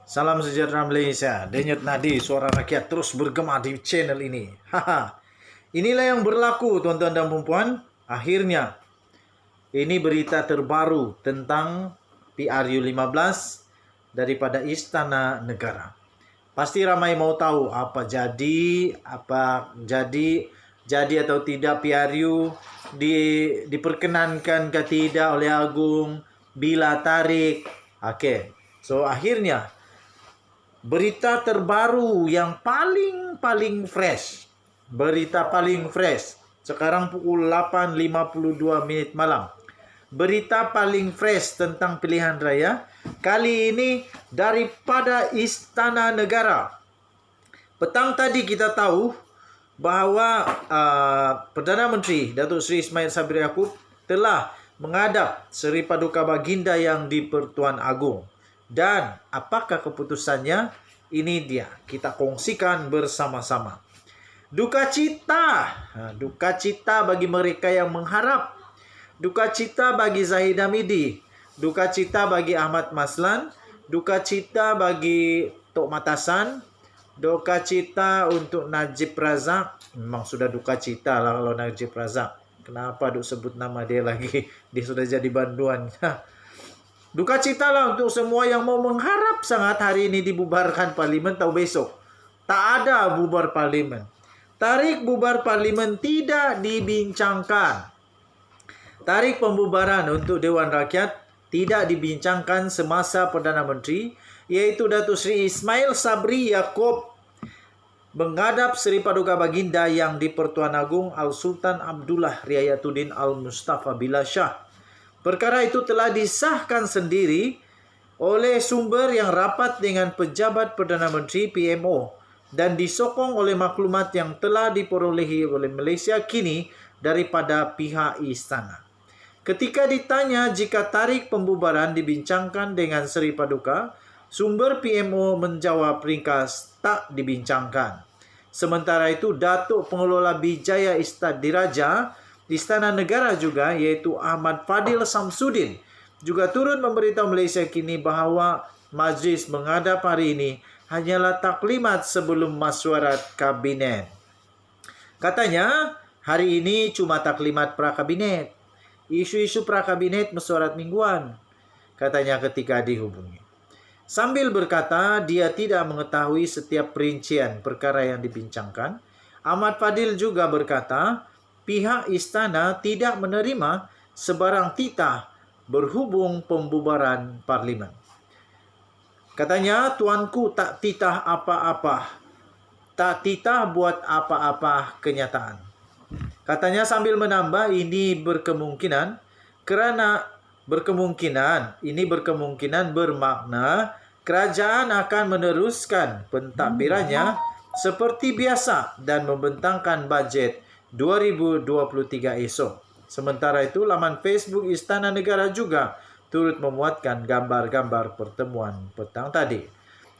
Salam sejahtera Malaysia. Denyut nadi suara rakyat terus bergema di channel ini. Inilah yang berlaku tuan-tuan dan puan-puan. Akhirnya ini berita terbaru tentang PRU 15 daripada Istana Negara. Pasti ramai mau tahu apa jadi atau tidak PRU diperkenankan ke tidak oleh Agung, bila tarik. So akhirnya berita terbaru yang paling fresh. Berita paling fresh. Sekarang pukul 8.52 malam. Berita paling fresh tentang pilihan raya. Kali ini daripada Istana Negara. Petang tadi kita tahu bahawa Perdana Menteri Datuk Seri Ismail Sabri Yaakob telah menghadap Seri Paduka Baginda yang di-Pertuan Agong. Dan apakah keputusannya? Ini dia, kita kongsikan bersama-sama. Duka cita bagi mereka yang mengharap. Duka cita bagi Zahid Hamidi. Duka cita bagi Ahmad Maslan. Duka cita bagi Tok Matasan. Duka cita untuk Najib Razak. Memang sudah duka cita lah kalau Najib Razak. Kenapa duk sebut nama dia lagi? Dia sudah jadi banduan. Duka cita lah untuk semua yang mau mengharap sangat hari ini dibubarkan parlimen atau besok. Tak ada bubar parlimen. Tarikh bubar parlimen tidak dibincangkan. Tarikh pembubaran untuk Dewan Rakyat tidak dibincangkan semasa Perdana Menteri, iaitu Datuk Seri Ismail Sabri Yaakob menghadap Seri Paduka Baginda yang di-Pertuan Agong Al-Sultan Abdullah Riayatuddin Al-Mustafa Billah Shah. Perkara itu telah disahkan sendiri oleh sumber yang rapat dengan pejabat Perdana Menteri PMO dan disokong oleh maklumat yang telah diperolehi oleh Malaysia kini daripada pihak istana. Ketika ditanya jika tarikh pembubaran dibincangkan dengan Seri Paduka, sumber PMO menjawab ringkas tak dibincangkan. Sementara itu, Datuk Pengelola Bijaya Diraja Istana Negara juga, iaitu Ahmad Fadil Samsudin, juga turut memberitahu Malaysia kini bahawa majlis menghadap hari ini hanyalah taklimat sebelum mesyuarat kabinet. Katanya, hari ini cuma taklimat pra-kabinet. Isu-isu pra-kabinet mesyuarat mingguan, katanya ketika dihubungi. Sambil berkata, dia tidak mengetahui setiap perincian perkara yang dibincangkan. Ahmad Fadil juga berkata, pihak istana tidak menerima sebarang titah berhubung pembubaran parlimen. Katanya, tuanku tak titah apa-apa. Tak titah buat apa-apa kenyataan. Katanya sambil menambah, ini berkemungkinan bermakna kerajaan akan meneruskan pentadbirannya seperti biasa dan membentangkan bajet 2023 esok. Sementara itu, laman Facebook Istana Negara juga turut memuatkan gambar-gambar pertemuan petang tadi.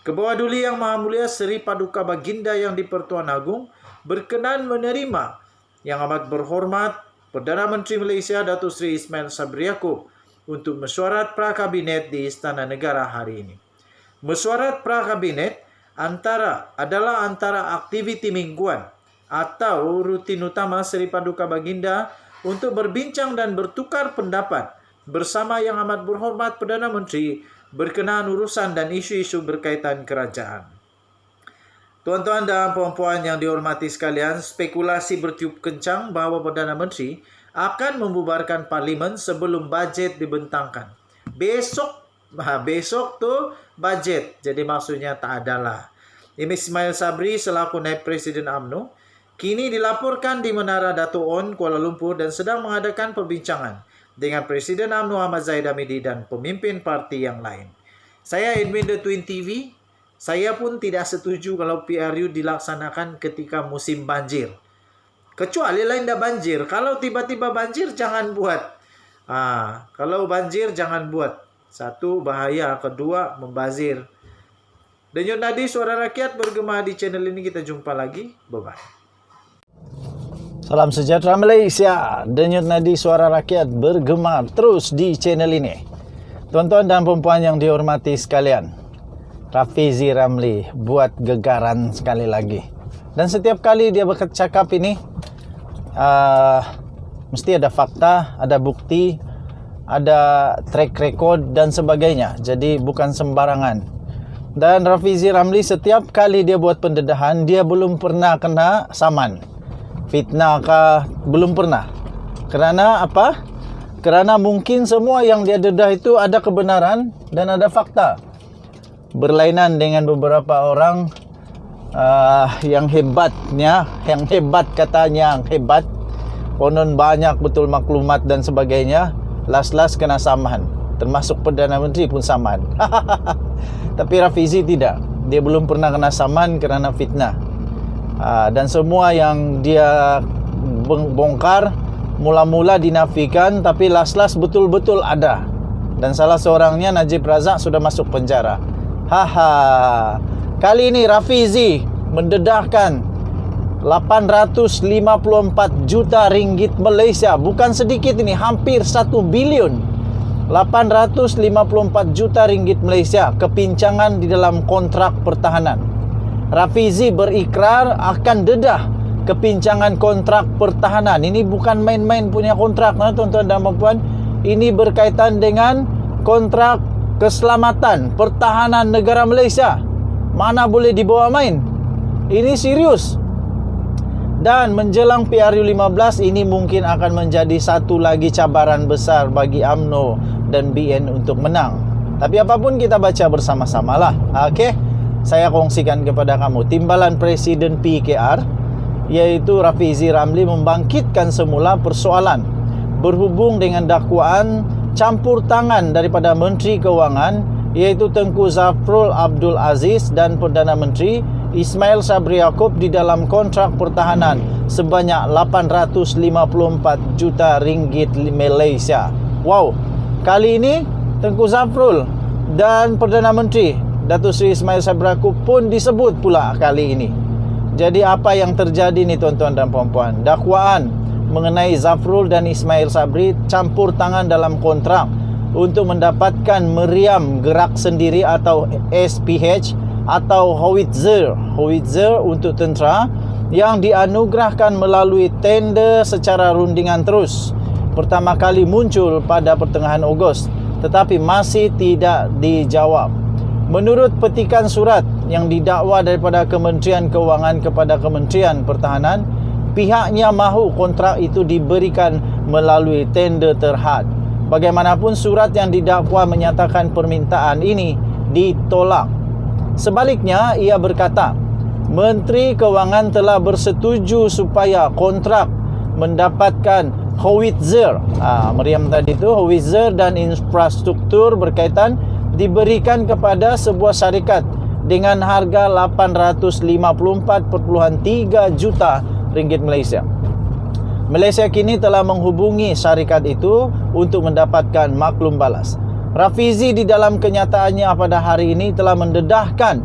Kebawah Duli Yang Maha Mulia Seri Paduka Baginda yang di-Pertuan Agong berkenan menerima Yang Amat Berhormat Perdana Menteri Malaysia Datuk Seri Ismail Sabri Yaakob untuk mesyuarat pra-kabinet di Istana Negara hari ini. Mesyuarat pra-kabinet adalah antara aktiviti mingguan atau rutin utama Seri Paduka Baginda untuk berbincang dan bertukar pendapat bersama Yang Amat Berhormat Perdana Menteri berkenaan urusan dan isu-isu berkaitan kerajaan. Tuan-tuan dan puan-puan yang dihormati sekalian, spekulasi bertiup kencang bahawa Perdana Menteri akan membubarkan parlimen sebelum bajet dibentangkan. Besok tu bajet. Jadi maksudnya tak adalah. Ismail Sabri selaku Naib Presiden UMNO kini dilaporkan di Menara Dato' On, Kuala Lumpur dan sedang mengadakan perbincangan dengan Presiden UMNO Ahmad Zahid Hamidi dan pemimpin parti yang lain. Saya admin The Twin TV. Saya pun tidak setuju kalau PRU dilaksanakan ketika musim banjir. Kecuali lain dah banjir. Kalau tiba-tiba banjir, jangan buat. Kalau banjir, jangan buat. Satu, bahaya. Kedua, membazir. Denyut nadi suara rakyat bergema di channel ini. Kita jumpa lagi. Bye-bye. Salam sejahtera Malaysia. Denyut nadi suara rakyat bergema terus di channel ini. Tuan-tuan dan puan-puan yang dihormati sekalian, Rafizi Ramli buat gegaran sekali lagi. Dan setiap kali dia bercakap ini mesti ada fakta, ada bukti, ada track record dan sebagainya. Jadi bukan sembarangan. Dan Rafizi Ramli setiap kali dia buat pendedahan, dia belum pernah kena saman. Fitnah kah? Belum pernah. Kerana apa? Kerana mungkin semua yang dia dedah itu ada kebenaran dan ada fakta. Berlainan dengan beberapa orang yang hebatnya, yang hebat katanya, yang hebat. Konon banyak betul maklumat dan sebagainya. Las-las kena saman. Termasuk Perdana Menteri pun saman. Tapi Rafizi tidak. Dia belum pernah kena saman kerana fitnah. Dan semua yang dia bongkar mula-mula dinafikan, tapi las-las betul-betul ada. Dan salah seorangnya Najib Razak sudah masuk penjara. Haha. Kali ini Rafizi mendedahkan 854 juta ringgit Malaysia. Bukan sedikit ini, hampir 1 bilion. 854 juta ringgit Malaysia kepincangan di dalam kontrak pertahanan. Rafizi berikrar akan dedah kepincangan kontrak pertahanan. Ini bukan main-main punya kontrak, tuan-tuan dan puan-puan. Ini berkaitan dengan kontrak keselamatan pertahanan negara Malaysia. Mana boleh dibawa main. Ini serius. Dan menjelang PRU15 ini mungkin akan menjadi satu lagi cabaran besar bagi UMNO dan BN untuk menang. Tapi apapun kita baca bersama-sama lah. Okey, saya kongsikan kepada kamu timbalan Presiden PKR, iaitu Rafizi Ramli, membangkitkan semula persoalan berhubung dengan dakwaan campur tangan daripada Menteri Kewangan, iaitu Tengku Zafrul Abdul Aziz dan Perdana Menteri Ismail Sabri Yaakob di dalam kontrak pertahanan sebanyak 854 juta ringgit Malaysia. Wow. Kali ini Tengku Zafrul dan Perdana Menteri Datuk Seri Ismail Sabri Yaakob pun disebut pula kali ini. Jadi apa yang terjadi ni tuan-tuan dan puan-puan? Dakwaan mengenai Zafrul dan Ismail Sabri campur tangan dalam kontrak untuk mendapatkan meriam gerak sendiri atau SPH atau howitzer untuk tentera yang dianugerahkan melalui tender secara rundingan terus. Pertama kali muncul pada pertengahan Ogos, tetapi masih tidak dijawab. Menurut petikan surat yang didakwa daripada Kementerian Kewangan kepada Kementerian Pertahanan, pihaknya mahu kontrak itu diberikan melalui tender terhad. Bagaimanapun surat yang didakwa menyatakan permintaan ini ditolak. Sebaliknya, ia berkata, Menteri Kewangan telah bersetuju supaya kontrak mendapatkan howitzer, meriam tadi itu, howitzer dan infrastruktur berkaitan diberikan kepada sebuah syarikat dengan harga 854.3 juta ringgit Malaysia. Malaysia kini telah menghubungi syarikat itu untuk mendapatkan maklum balas. Rafizi di dalam kenyataannya pada hari ini telah mendedahkan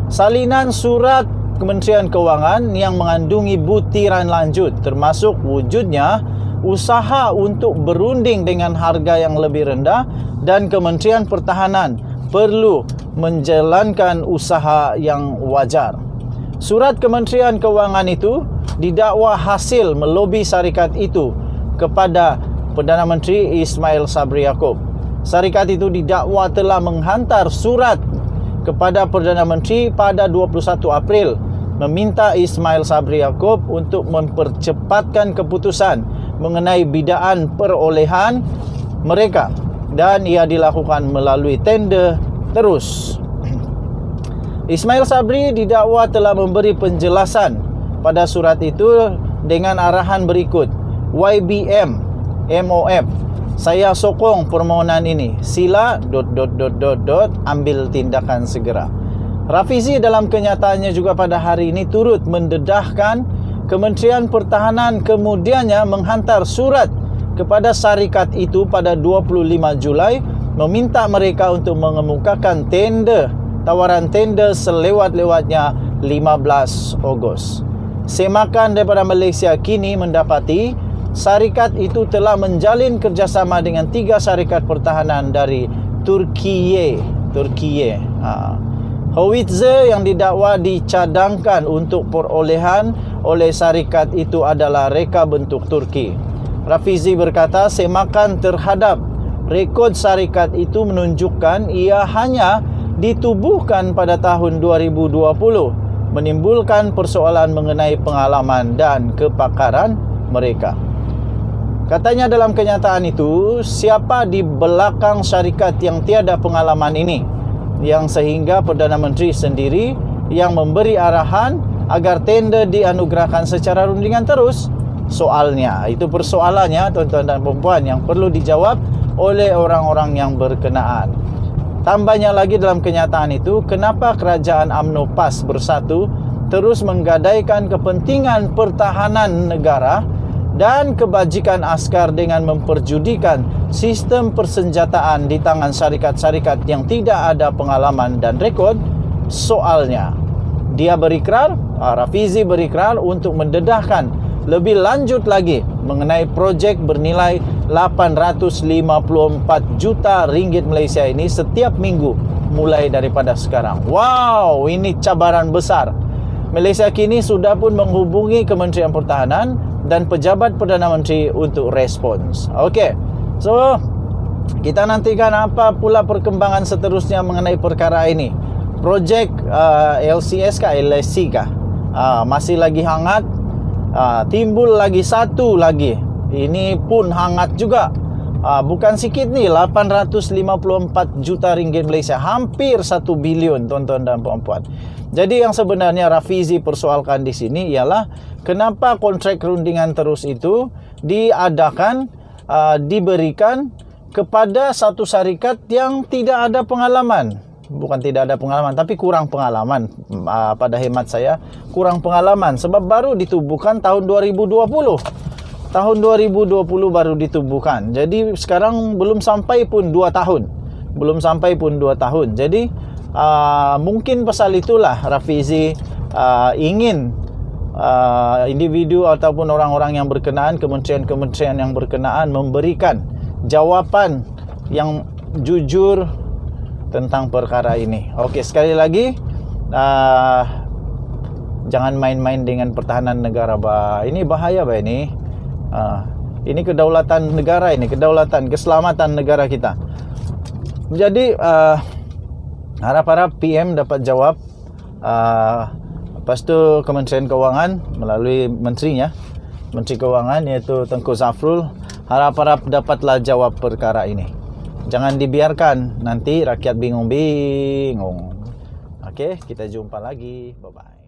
salinan surat Kementerian Kewangan yang mengandungi butiran lanjut, termasuk wujudnya usaha untuk berunding dengan harga yang lebih rendah dan Kementerian Pertahanan perlu menjalankan usaha yang wajar. Surat Kementerian Kewangan itu didakwa hasil melobi syarikat itu kepada Perdana Menteri Ismail Sabri Yaakob. Syarikat itu didakwa telah menghantar surat kepada Perdana Menteri pada 21 April meminta Ismail Sabri Yaakob untuk mempercepatkan keputusan mengenai bidaan perolehan mereka, dan ia dilakukan melalui tender terus. Ismail Sabri didakwa telah memberi penjelasan pada surat itu dengan arahan berikut. YBM MOF, saya sokong permohonan ini. Sila ... ambil tindakan segera. Rafizi dalam kenyataannya juga pada hari ini turut mendedahkan Kementerian Pertahanan kemudiannya menghantar surat kepada syarikat itu pada 25 Julai meminta mereka untuk mengemukakan tawaran tender selewat-lewatnya 15 Ogos. Semakan daripada Malaysia kini mendapati syarikat itu telah menjalin kerjasama dengan 3 syarikat pertahanan dari Turkiye. Howitzer yang didakwa dicadangkan untuk perolehan oleh syarikat itu adalah reka bentuk Turki. Rafizi berkata semakan terhadap rekod syarikat itu menunjukkan ia hanya ditubuhkan pada tahun 2020, menimbulkan persoalan mengenai pengalaman dan kepakaran mereka. Katanya dalam kenyataan itu, siapa di belakang syarikat yang tiada pengalaman ini, yang sehingga Perdana Menteri sendiri yang memberi arahan agar tender dianugerahkan secara rundingan terus? Soalnya, itu persoalannya tuan-tuan dan puan yang perlu dijawab oleh orang-orang yang berkenaan. Tambahnya lagi dalam kenyataan itu, kenapa kerajaan UMNO PAS Bersatu terus menggadaikan kepentingan pertahanan negara dan kebajikan askar dengan memperjudikan sistem persenjataan di tangan syarikat-syarikat yang tidak ada pengalaman dan rekod? Soalnya, dia berikrar, Rafizi berikrar untuk mendedahkan lebih lanjut lagi mengenai projek bernilai 854 juta ringgit Malaysia ini setiap minggu mulai daripada sekarang. Wow, ini cabaran besar. Malaysia kini sudah pun menghubungi Kementerian Pertahanan dan pejabat Perdana Menteri untuk respons. Okey. So, kita nantikan apa pula perkembangan seterusnya mengenai perkara ini. Projek LCS kah, LSC kah? Masih lagi hangat. Timbul lagi satu lagi. Ini pun hangat juga. Bukan sikit ni, 854 juta ringgit Malaysia, hampir 1 bilion tuan-tuan dan puan-puan. Jadi yang sebenarnya Rafizi persoalkan di sini ialah kenapa kontrak rundingan terus itu diadakan, diberikan kepada satu syarikat yang tidak ada pengalaman. Bukan tidak ada pengalaman, tapi kurang pengalaman. Pada hemat saya, kurang pengalaman sebab baru ditubuhkan tahun 2020. Tahun 2020 baru ditubuhkan. Jadi sekarang belum sampai pun 2 tahun. Belum sampai pun 2 tahun. Jadi mungkin pasal itulah Rafizi ingin individu ataupun orang-orang yang berkenaan, kementerian-kementerian yang berkenaan memberikan jawapan yang jujur tentang perkara ini. Okey, sekali lagi jangan main-main dengan pertahanan negara. Ini bahaya ini. Ini kedaulatan negara, ini kedaulatan, keselamatan negara kita. Jadi harap-harap PM dapat jawab. Lepas tu Kementerian Kewangan melalui menterinya, Menteri Kewangan iaitu Tengku Zafrul, harap-harap dapatlah jawab perkara ini. Jangan dibiarkan nanti rakyat bingung-bingung. Okey, kita jumpa lagi. Bye-bye.